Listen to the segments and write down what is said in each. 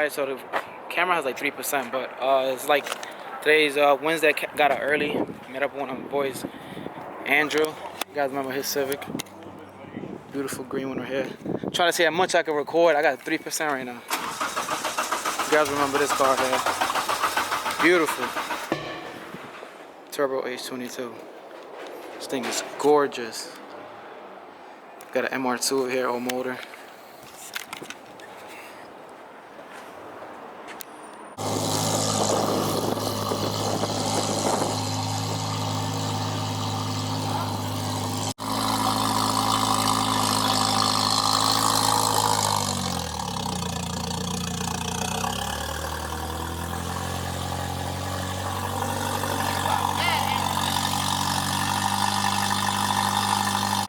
Alright, so the camera has like 3%, but it's like today's Wednesday. Got it early. Met up with one of my boys, Andrew. You guys remember his Civic? Beautiful green one right here. I'm trying to see how much I can record. I got 3% right now. You guys remember this car here? Beautiful. Turbo H22. This thing is gorgeous. Got an MR2 over here, old motor.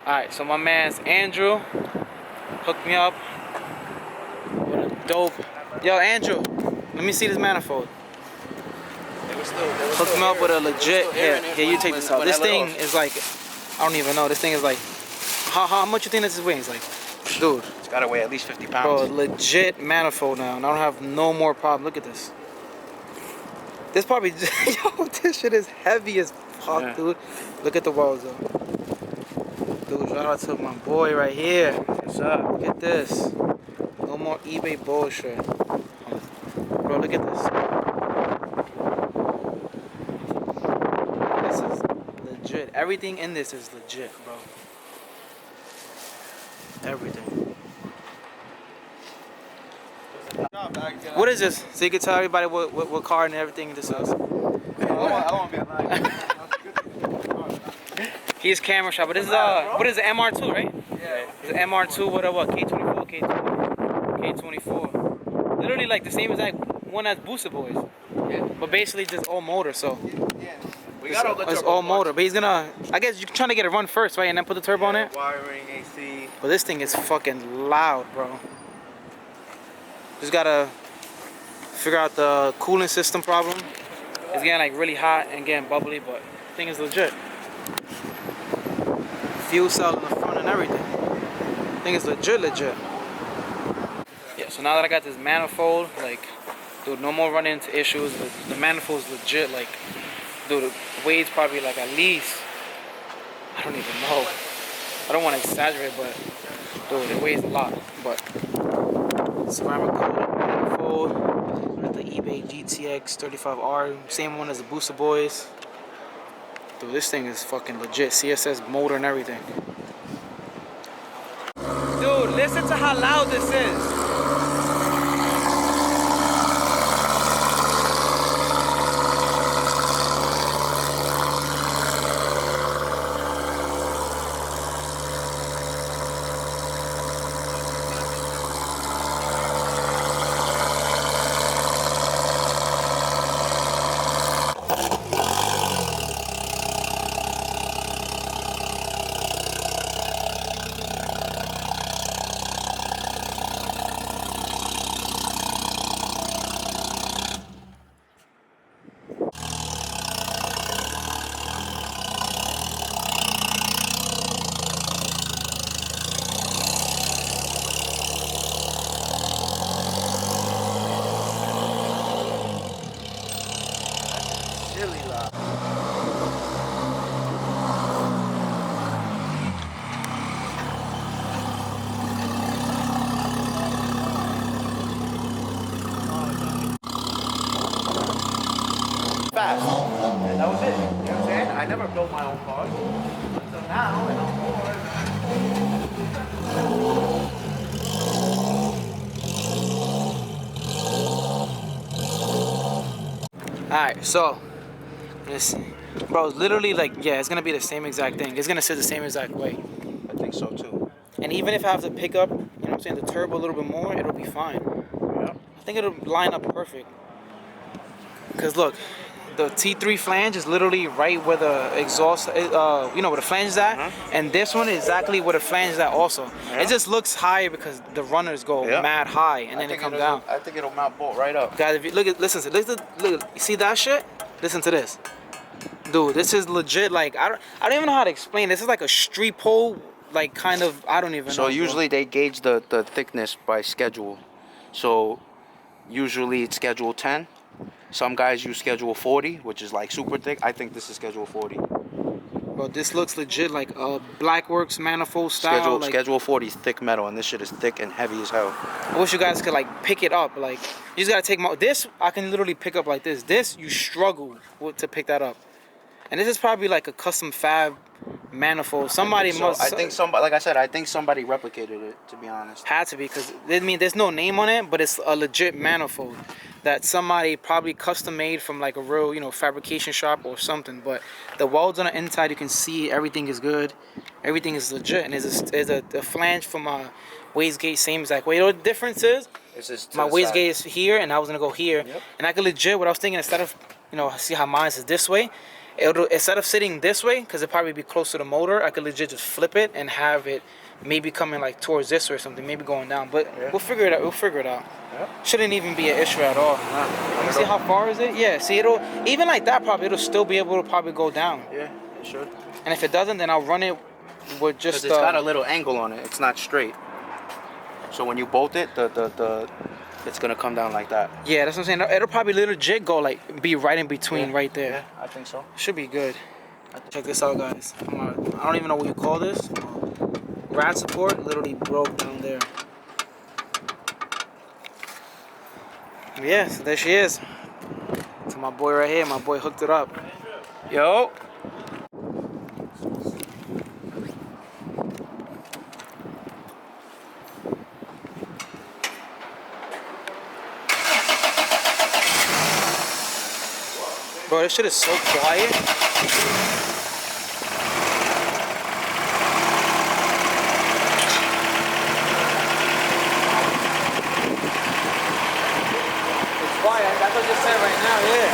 Alright, so my man's Andrew hooked me up with a dope. Yo, Andrew, let me see this manifold. Hooked me up with a legit. Here, you take this out. This thing is like, I don't even know. This thing is like, how much you think this weighs? Like, dude. It's gotta weigh at least 50 pounds. Bro, legit manifold now, and I don't have no more problem. Look at this. This probably, yo, this shit is heavy as fuck, yeah. Dude. Look at the walls though. Dude, shout out to my boy right here. What's up? Look at this. No more eBay bullshit. Bro, look at this. This is legit. Everything in this is legit, bro. Everything. What is this? So you can tell everybody what car and everything this is. I won't be lying. He's camera shop, but this is what is the MR2, right? Yeah. It's an MR2, what? K24, K24. Literally like the same exact one as Booster Boys. Yeah. But basically just all motor, so. Yeah. We got all the turbo. It's all motor, but he's gonna. I guess you're trying to get it run first, right? And then put the turbo on it. Wiring, AC. But this thing is fucking loud, bro. Just gotta figure out the cooling system problem. It's getting like really hot and getting bubbly, but the thing is legit. Fuel cell in the front and everything. I think it's legit. Yeah, so now that I got this manifold, like, dude, no more running into issues. The manifold's legit, like, dude, it weighs probably like at least, I don't even know. I don't want to exaggerate, but, dude, it weighs a lot. But, ceramic coated manifold with the eBay GTX 35R, same one as the Booster Boys. Dude, this thing is fucking legit. CSS motor and everything. Dude, listen to how loud this is. Fast. And that was it. You know what I'm saying? I never built my own cars until now, and I'm bored. Alright, so this, bro, it's literally like, yeah, it's gonna be the same exact thing. It's gonna sit the same exact way. I think so too. And even if I have to pick up, you know what I'm saying, the turbo a little bit more, it'll be fine. Yeah. I think it'll line up perfect. Cause look, the T3 flange is literally right where the exhaust, you know, where the flange is at, and this one is exactly where the flange is at also. It just looks higher because the runners go mad high and then they come down. I think it'll mount bolt right up. Guys, if you look, listen to, you see that shit? Listen to this, dude. This is legit. Like I don't even know how to explain. This is like a street pole, like kind of. I don't even know. So usually they gauge the thickness by schedule. So Usually it's schedule 10. Some guys use schedule 40, which is like super thick. I think this is schedule 40. Bro, this looks legit like a Blackworks manifold style. Schedule 40 is thick metal, and this shit is thick and heavy as hell. I wish you guys could like pick it up. Like, you just gotta take this. I can literally pick up like this. This you struggle to pick that up. And this is probably like a custom fab manifold. Somebody must. I think somebody, like I said, I think somebody replicated it. To be honest, had to be, because I mean, there's no name on it, but it's a legit manifold that somebody probably custom made from like a real, you know, fabrication shop or something. But the welds on the inside, you can see everything is good, everything is legit, and there's a flange from a wastegate, same exact way. You know what the difference is? My wastegate is here, and I was gonna go here, and I could legit. What I was thinking, instead of, you know, see how mine is this way. Instead of sitting this way, because it'd probably be close to the motor, I could legit just flip it and have it maybe coming like towards this way or something, maybe going down. But we'll figure it out. We'll figure it out. Shouldn't even be an issue at all. Let me see how far is it. Yeah, see, it'll even like that. Probably it'll still be able to probably go down. Yeah, it should. And if it doesn't, then I'll run it with just. It's got a little angle on it. It's not straight. So when you bolt it, it's gonna come down like that. Yeah, that's what I'm saying. It'll probably legit go like be right in between, right there. Yeah, I think so. Should be good. Check this out, guys. I don't even know what you call this. Rad support literally broke down there. Yes, there she is. To my boy right here. My boy hooked it up. Yo. Bro, this shit is so quiet. It's quiet. That's what I just said right now, yeah.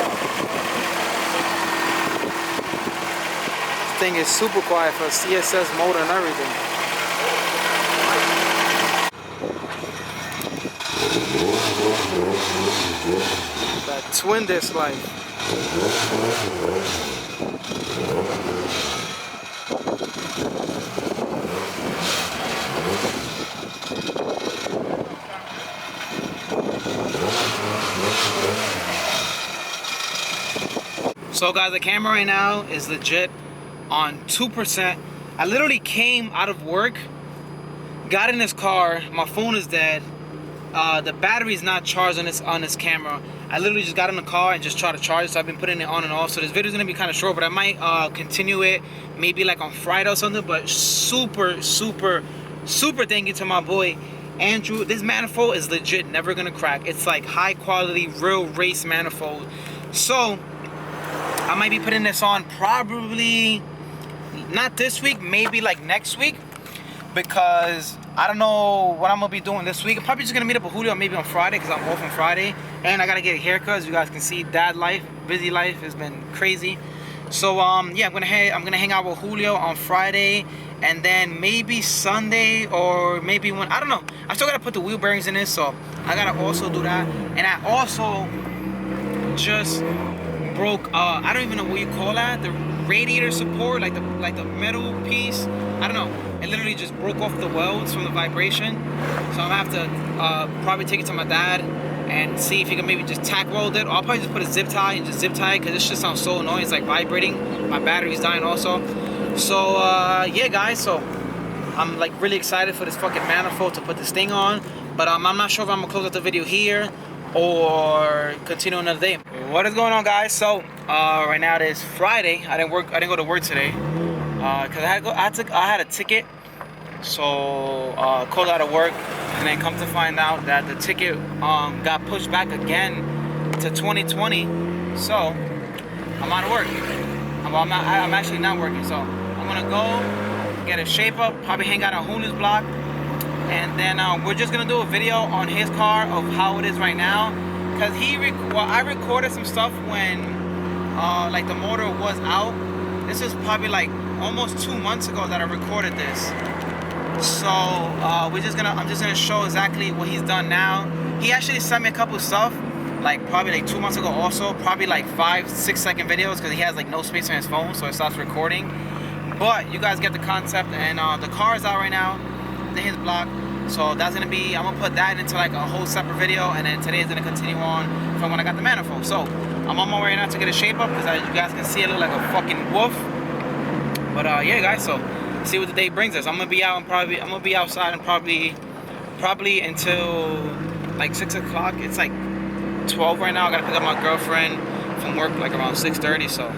This thing is super quiet for a CSS motor and everything. That twin disc life. So guys, the camera right now is legit on 2%. I literally came out of work, got in this car, my phone is dead, the battery is not charged on this camera. I literally just got in the car and just tried to charge it, so I've been putting it on and off. So this video is gonna be kind of short, but I might continue it maybe like on Friday or something. But super thank you to my boy Andrew. This manifold is legit never gonna crack. It's like high quality, real race manifold. So I might be putting this on probably not this week, maybe like next week, because I don't know what I'm gonna be doing this week. I'm probably just gonna meet up with Julio maybe on Friday, because I'm off on Friday, and I gotta get a haircut. As you guys can see, dad life, busy life has been crazy. So yeah, I'm gonna hang out with Julio on Friday, and then maybe Sunday, or maybe when, I don't know. I still gotta put the wheel bearings in this, so I gotta also do that. And I also just broke I don't even know what you call that, the radiator support, like the metal piece. I don't know, it literally just broke off the welds from the vibration. So I'm gonna have to probably take it to my dad and see if he can maybe just tack weld it, or I'll probably just put a zip tie and just zip tie it, because this shit sounds so annoying. It's like vibrating. My battery's dying also. So yeah guys, so I'm like really excited for this fucking manifold to put this thing on. But I'm not sure if I'm gonna close out the video here or continue another day. What is going on, guys? So right now it is Friday. I didn't go to work today because I had a ticket. So called out of work, and then come to find out that the ticket got pushed back again to 2020. So I'm out of work. I'm actually not working. So I'm gonna go get a shape up, probably hang out on Julio's block. And then we're just gonna do a video on his car of how it is right now, because I recorded some stuff when like the motor was out. This is probably like almost 2 months ago that I recorded this. So I'm just gonna show exactly what he's done now. He actually sent me a couple of stuff like probably like 2 months ago also, probably like 5-6 second videos, because he has like no space on his phone, so it stops recording. But you guys get the concept, and the car is out right now in his block. So that's gonna be, I'm gonna put that into like a whole separate video, and then today is gonna continue on from when I got the manifold. So I'm on my way now to get a shape up, because as you guys can see, I look like a fucking wolf. But yeah, guys, so see what the day brings us. I'm gonna be out and I'm gonna be outside and probably until like 6 o'clock. It's like 12 right now. I gotta pick up my girlfriend from work like around 6:30. So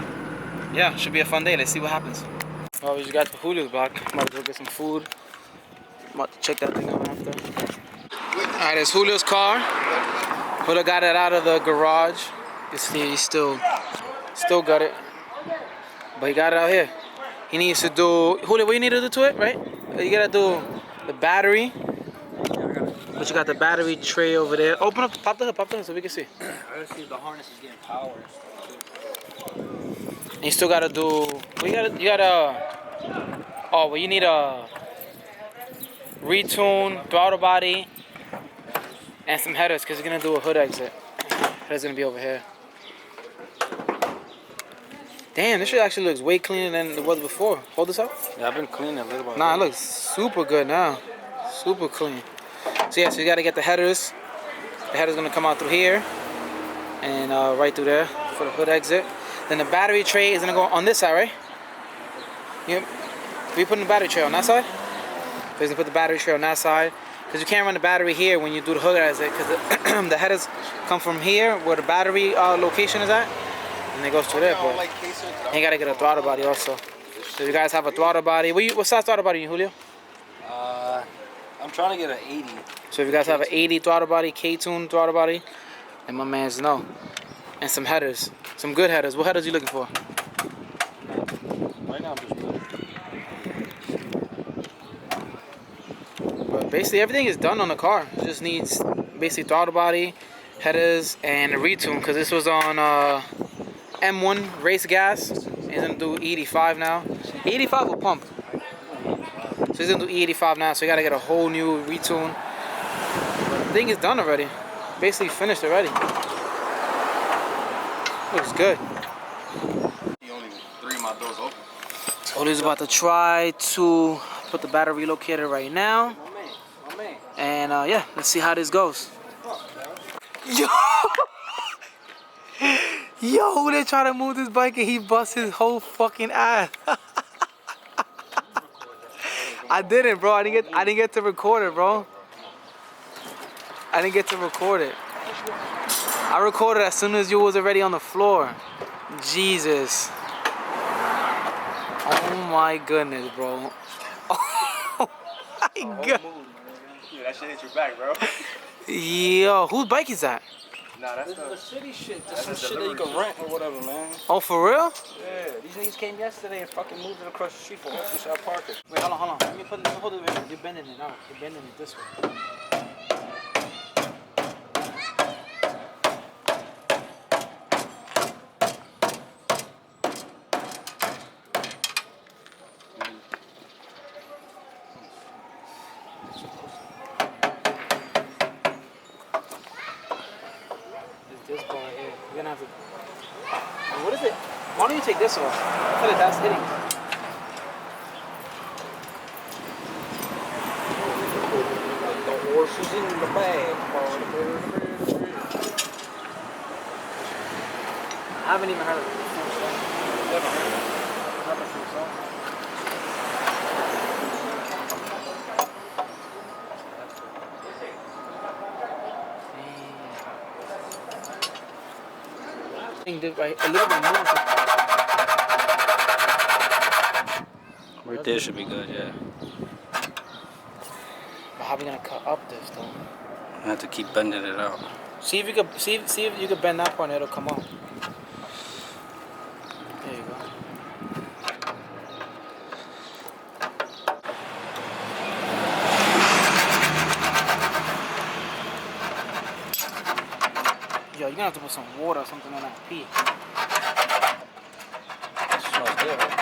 yeah, should be a fun day. Let's see what happens. Well, we just got to Julio's block. I'm about to go get some food. I'm about to check that thing out after. Alright, it's Julio's car. Julio got it out of the garage. You see, he's still got it. But he got it out here. He needs to do, Julio, what you need to do to it, right? You gotta do the battery. But you got the battery tray over there. Open up, pop the hood so we can see. I gotta see if the harness is getting power and stuff too. And you still gotta do, well, you gotta, oh, well, you need a retune, throttle body, and some headers, because you're gonna do a hood exit. Header's gonna be over here. Damn, this shit actually looks way cleaner than it was before. Hold this up. Yeah, I've been cleaning a little bit. Nah, it looks super good now. Super clean. So yeah, so you gotta get the headers. The header's gonna come out through here and right through there for the hood exit. Then the battery tray is gonna go on this side, right? Yeah. We putting the battery tray on that side? So he's gonna put the battery tray on that side, because you can't run the battery here when you do the hood exit, because the headers come from here where the battery location is at, and it goes to there. But you gotta get a throttle body also. So you guys have a throttle body. What size throttle body, Julio? I'm trying to get an 80. So if you guys have an 80 throttle body, K-tune throttle body, then my man's know. And some headers, some good headers. What headers are you looking for? Right now, I'm just good. But basically everything is done on the car. It just needs basically throttle body, headers, and a retune, because this was on M1 race gas. He's gonna do E85 now. E85 will pump. So he's gonna do E85 now, so you gotta get a whole new retune. But the thing is done already. Basically finished already. Looks good. Only 3 of my doors open. So he's about to try to put the battery locator right now. My man. And yeah, let's see how this goes. Yo! Yo, they try to move this bike and he busts his whole fucking ass. I didn't, bro. I didn't get to record it, bro. I didn't get to record it. I recorded as soon as you was already on the floor. Jesus. Oh my goodness, bro. Oh my god. Yeah, that shit hit your back, bro. Yo, whose bike is that? Nah, that's the city shit. That's some shit that you can rent or whatever, man. Oh, for real? Yeah, these niggas came yesterday and fucking moved it across the street for us to start parking. Wait, hold on. Let me hold it. You're bending it out. You're bending it this way. This part right here. You're gonna have to. What is it? Why don't you take this off? I feel like that's hitting. The horse is in the bag. I haven't even heard of it. Never heard of it. Never full song. Right, a little bit more. Right there should be good, yeah. But how are we gonna cut up this though? I have to keep bending it out. See if you could see if you could bend that part and it'll come up. There you go. Yo, you're gonna have to put some water or something on that pee. It smells good, right?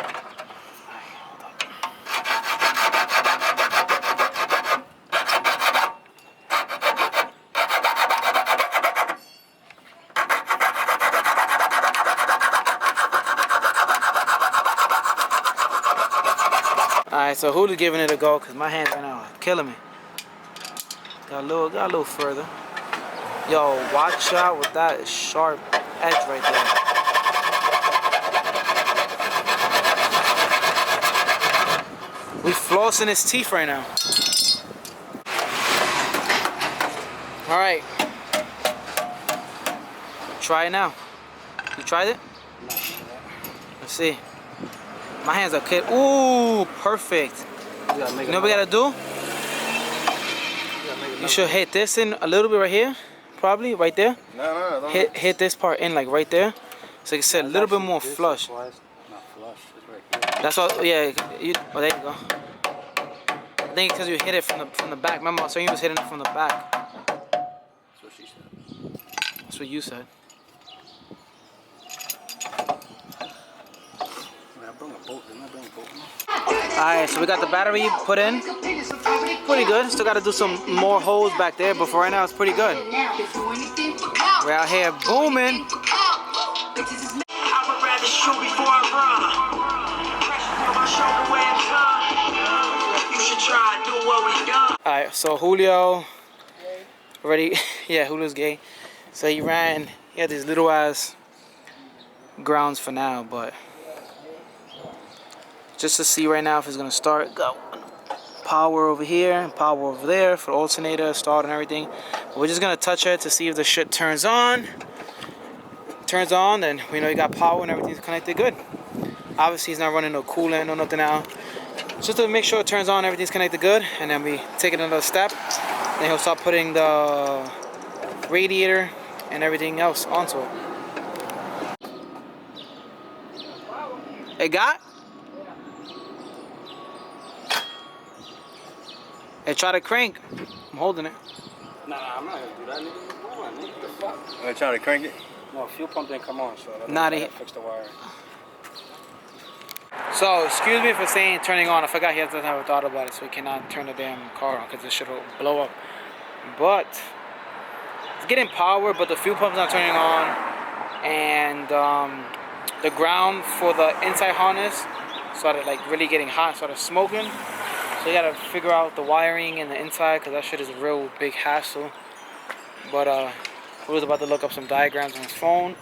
Alright, so Julio's giving it a go because my hands right now are killing me. Got a little further. Yo, watch out with that sharp edge right there. We flossing his teeth right now. All right. Try it now. You tried it? Let's see. My hands are clear. Ooh, perfect. You know what we gotta do? You should hit this in a little bit right here. Probably right there. No. Hit this part in like right there. So you said a little bit more flush. Not flush. It's right here. That's all. Yeah. Oh, there you go. I think because you hit it from the back. Remember, so you was hitting it from the back. That's what she said. That's what you said. Alright, so we got the battery put in. Pretty good. Still got to do some more holes back there, but for right now it's pretty good. We're out here booming. Alright, so Julio already, yeah, Julio's gay. So he had these little ass grounds for now, but just to see right now if it's gonna start. Go power over here, power over there for the alternator, start and everything. But we're just gonna touch it to see if the shit turns on. Turns on, then we know you got power and everything's connected good. Obviously he's not running no coolant or nothing now. Just to make sure it turns on, everything's connected good, and then we take it another step. Then he'll start putting the radiator and everything else onto it. It got? Hey, try to crank. I'm holding it. Nah, I'm not gonna do that, nigga. What the fuck? I'm trying to crank it. No, fuel pump didn't come on, so Not I fix the wire. So, excuse me for saying turning on. I forgot he doesn't have a thought about it, so he cannot turn the damn car on because it should blow up. But it's getting power, but the fuel pump's not turning on, and the ground for the inside harness started like really getting hot, started smoking. So you gotta figure out the wiring in the inside because that shit is a real big hassle. But we was about to look up some diagrams on his phone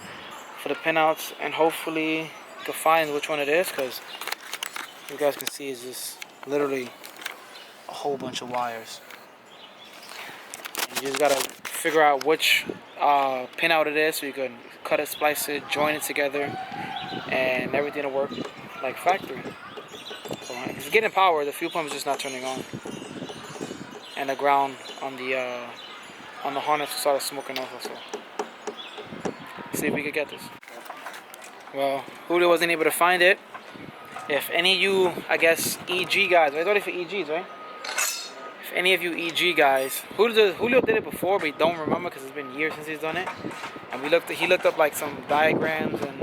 for the pinouts, and hopefully you can find which one it is, because you guys can see it's just literally a whole bunch of wires. And you just gotta figure out which pinout it is so you can cut it, splice it, join it together, and everything will work like factory. So it's getting power, the fuel pump is just not turning on. And the ground on the harness started smoking also. So see if we could get this. Well, Julio wasn't able to find it. If any of you, I guess, EG guys, I thought it for EGs, right? If any of you EG guys, Julio did it before, but he don't remember because it's been years since he's done it. And he looked up like some diagrams and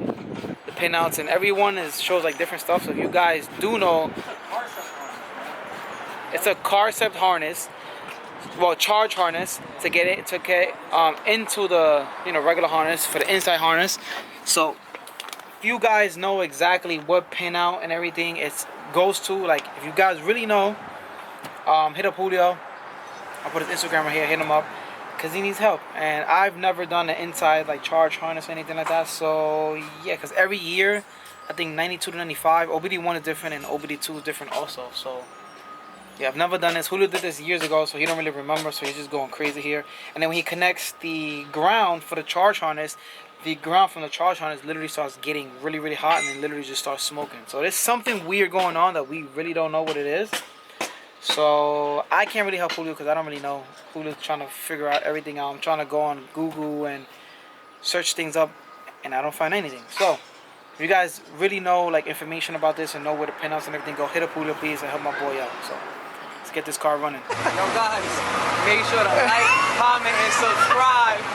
the pinouts, and everyone shows like different stuff. So if you guys do know, it's a carcept harness, well, charge harness to get it into the regular harness for the inside harness. So if you guys know exactly what pinout and everything it goes to, like if you guys really know, hit up Julio. I'll put his Instagram right here. Hit him up because he needs help. And I've never done the inside like charge harness or anything like that. So yeah, because every year I think 92 to 95 OBD1 is different and OBD2 is different also. So yeah, I've never done this. Julio did this years ago, so he don't really remember, so he's just going crazy here. And then when he connects the ground for the charge harness, the ground from the charge harness literally starts getting really, really hot, and then literally just starts smoking. So there's something weird going on that we really don't know what it is. So I can't really help Julio because I don't really know. Julio's trying to figure out everything out. I'm trying to go on Google and search things up, and I don't find anything. So if you guys really know like information about this and know where the pinouts and everything go, hit up Julio please and help my boy out. So let's get this car running. Yo guys, make sure to like, comment, and subscribe.